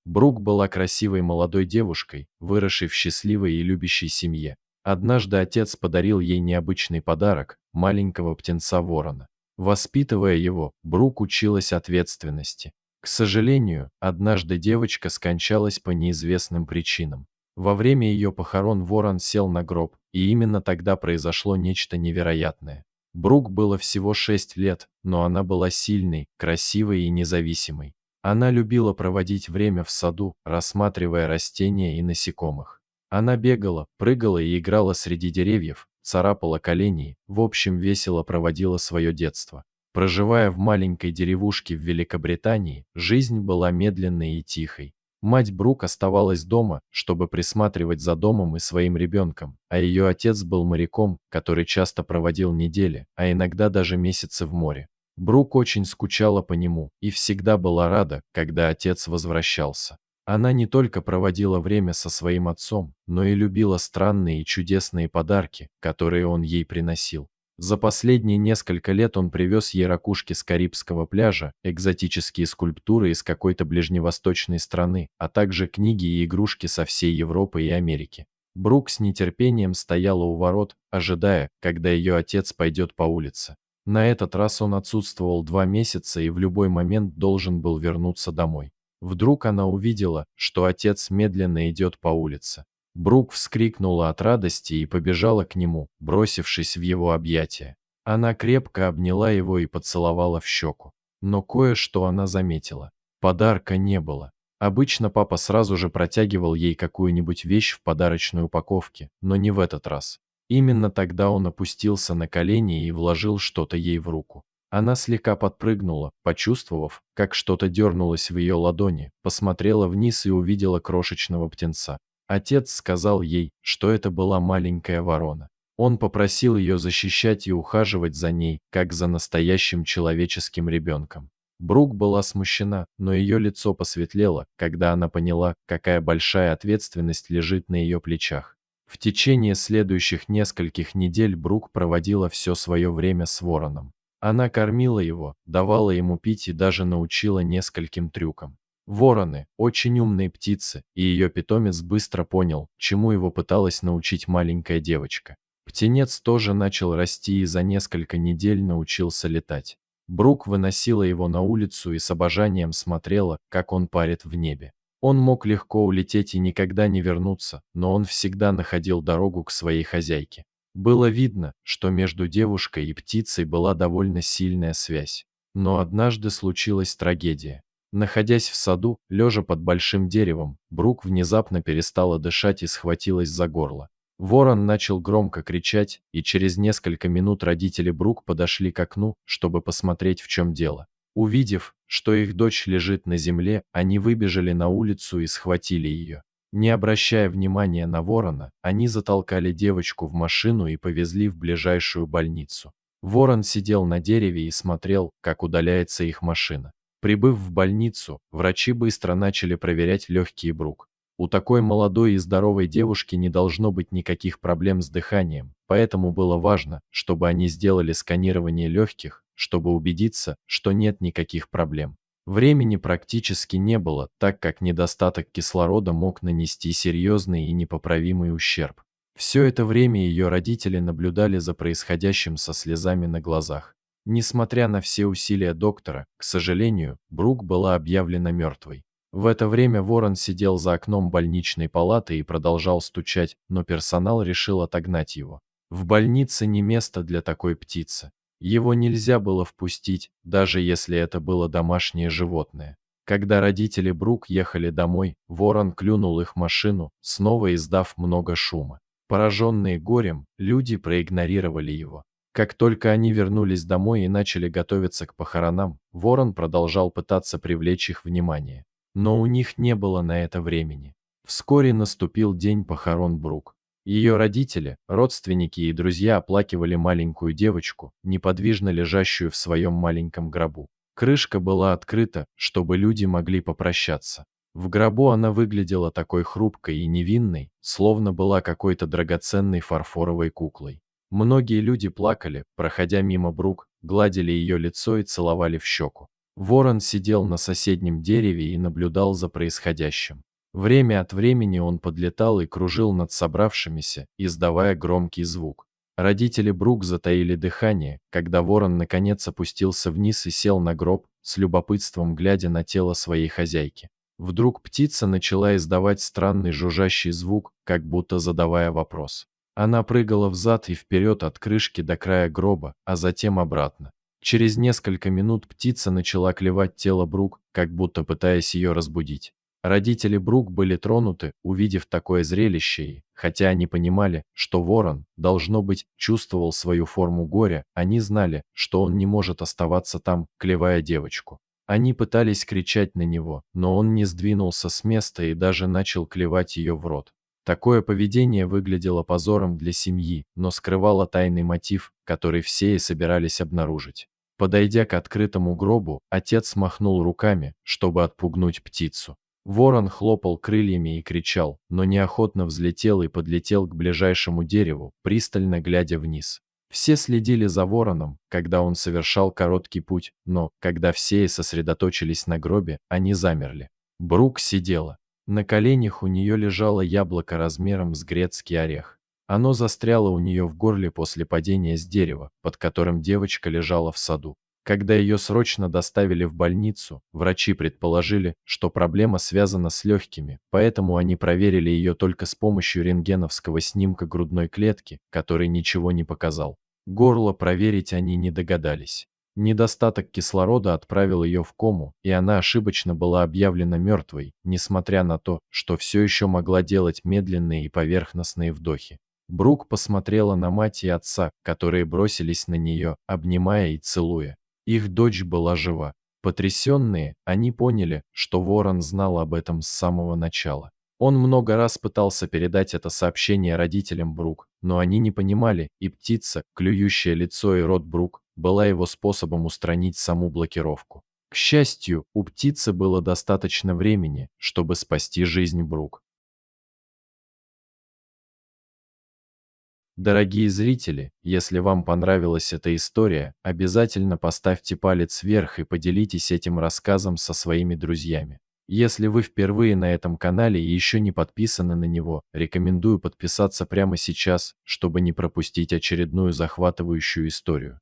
Брук была красивой молодой девушкой, выросшей в счастливой и любящей семье. Однажды отец подарил ей необычный подарок – маленького птенца-ворона. Воспитывая его, Брук училась ответственности. К сожалению, однажды девочка скончалась по неизвестным причинам. Во время ее похорон ворон сел на гроб, и именно тогда произошло нечто невероятное. Брук было всего 6 лет, но она была сильной, красивой и независимой. Она любила проводить время в саду, рассматривая растения и насекомых. Она бегала, прыгала и играла среди деревьев, царапала колени, в общем, весело проводила свое детство. Проживая в маленькой деревушке в Великобритании, жизнь была медленной и тихой. Мать Брук оставалась дома, чтобы присматривать за домом и своим ребенком, а ее отец был моряком, который часто проводил недели, а иногда даже месяцы в море. Брук очень скучала по нему и всегда была рада, когда отец возвращался. Она не только проводила время со своим отцом, но и любила странные и чудесные подарки, которые он ей приносил. За последние несколько лет он привез ей ракушки с Карибского пляжа, экзотические скульптуры из какой-то ближневосточной страны, а также книги и игрушки со всей Европы и Америки. Брук с нетерпением стояла у ворот, ожидая, когда ее отец пойдет по улице. На этот раз он отсутствовал 2 месяца и в любой момент должен был вернуться домой. Вдруг она увидела, что отец медленно идет по улице. Брук вскрикнула от радости и побежала к нему, бросившись в его объятия. Она крепко обняла его и поцеловала в щеку. Но кое-что она заметила. Подарка не было. Обычно папа сразу же протягивал ей какую-нибудь вещь в подарочной упаковке, но не в этот раз. Именно тогда он опустился на колени и вложил что-то ей в руку. Она слегка подпрыгнула, почувствовав, как что-то дернулось в ее ладони, посмотрела вниз и увидела крошечного птенца. Отец сказал ей, что это была маленькая ворона. Он попросил ее защищать и ухаживать за ней, как за настоящим человеческим ребенком. Брук была смущена, но ее лицо посветлело, когда она поняла, какая большая ответственность лежит на ее плечах. В течение следующих нескольких недель Брук проводила все свое время с вороном. Она кормила его, давала ему пить и даже научила нескольким трюкам. Вороны – очень умные птицы, и ее питомец быстро понял, чему его пыталась научить маленькая девочка. Птенец тоже начал расти и за несколько недель научился летать. Брук выносила его на улицу и с обожанием смотрела, как он парит в небе. Он мог легко улететь и никогда не вернуться, но он всегда находил дорогу к своей хозяйке. Было видно, что между девушкой и птицей была довольно сильная связь. Но однажды случилась трагедия. Находясь в саду, лежа под большим деревом, Брук внезапно перестала дышать и схватилась за горло. Ворон начал громко кричать, и через несколько минут родители Брук подошли к окну, чтобы посмотреть, в чем дело. Увидев, что их дочь лежит на земле, они выбежали на улицу и схватили ее. Не обращая внимания на ворона, они затолкали девочку в машину и повезли в ближайшую больницу. Ворон сидел на дереве и смотрел, как удаляется их машина. Прибыв в больницу, врачи быстро начали проверять легкие Брук. У такой молодой и здоровой девушки не должно быть никаких проблем с дыханием, поэтому было важно, чтобы они сделали сканирование легких, чтобы убедиться, что нет никаких проблем. Времени практически не было, так как недостаток кислорода мог нанести серьезный и непоправимый ущерб. Все это время ее родители наблюдали за происходящим со слезами на глазах. Несмотря на все усилия доктора, к сожалению, Брук была объявлена мертвой. В это время ворон сидел за окном больничной палаты и продолжал стучать, но персонал решил отогнать его. В больнице не место для такой птицы. Его нельзя было впустить, даже если это было домашнее животное. Когда родители Брук ехали домой, ворон клюнул их машину, снова издав много шума. Пораженные горем, люди проигнорировали его. Как только они вернулись домой и начали готовиться к похоронам, ворон продолжал пытаться привлечь их внимание. Но у них не было на это времени. Вскоре наступил день похорон Брук. Ее родители, родственники и друзья оплакивали маленькую девочку, неподвижно лежащую в своем маленьком гробу. Крышка была открыта, чтобы люди могли попрощаться. В гробу она выглядела такой хрупкой и невинной, словно была какой-то драгоценной фарфоровой куклой. Многие люди плакали, проходя мимо Брук, гладили ее лицо и целовали в щеку. Ворон сидел на соседнем дереве и наблюдал за происходящим. Время от времени он подлетал и кружил над собравшимися, издавая громкий звук. Родители Брук затаили дыхание, когда ворон наконец опустился вниз и сел на гроб, с любопытством глядя на тело своей хозяйки. Вдруг птица начала издавать странный жужжащий звук, как будто задавая вопрос. Она прыгала взад и вперед от крышки до края гроба, а затем обратно. Через несколько минут птица начала клевать тело Брук, как будто пытаясь ее разбудить. Родители Брук были тронуты, увидев такое зрелище и, хотя они понимали, что ворон, должно быть, чувствовал свою форму горя, они знали, что он не может оставаться там, клевая девочку. Они пытались кричать на него, но он не сдвинулся с места и даже начал клевать ее в рот. Такое поведение выглядело позором для семьи, но скрывало тайный мотив, который все и собирались обнаружить. Подойдя к открытому гробу, отец махнул руками, чтобы отпугнуть птицу. Ворон хлопал крыльями и кричал, но неохотно взлетел и подлетел к ближайшему дереву, пристально глядя вниз. Все следили за вороном, когда он совершал короткий путь, но, когда все сосредоточились на гробе, они замерли. Брук сидела. На коленях у нее лежало яблоко размером с грецкий орех. Оно застряло у нее в горле после падения с дерева, под которым девочка лежала в саду. Когда ее срочно доставили в больницу, врачи предположили, что проблема связана с легкими, поэтому они проверили ее только с помощью рентгеновского снимка грудной клетки, который ничего не показал. Горло проверить они не догадались. Недостаток кислорода отправил ее в кому, и она ошибочно была объявлена мертвой, несмотря на то, что все еще могла делать медленные и поверхностные вдохи. Брук посмотрела на мать и отца, которые бросились на нее, обнимая и целуя. Их дочь была жива. Потрясенные, они поняли, что Ворон знал об этом с самого начала. Он много раз пытался передать это сообщение родителям Брук, но они не понимали, и птица, клюющая лицо и рот Брук, была его способом устранить саму блокировку. К счастью, у птицы было достаточно времени, чтобы спасти жизнь Брук. Дорогие зрители, если вам понравилась эта история, обязательно поставьте палец вверх и поделитесь этим рассказом со своими друзьями. Если вы впервые на этом канале и еще не подписаны на него, рекомендую подписаться прямо сейчас, чтобы не пропустить очередную захватывающую историю.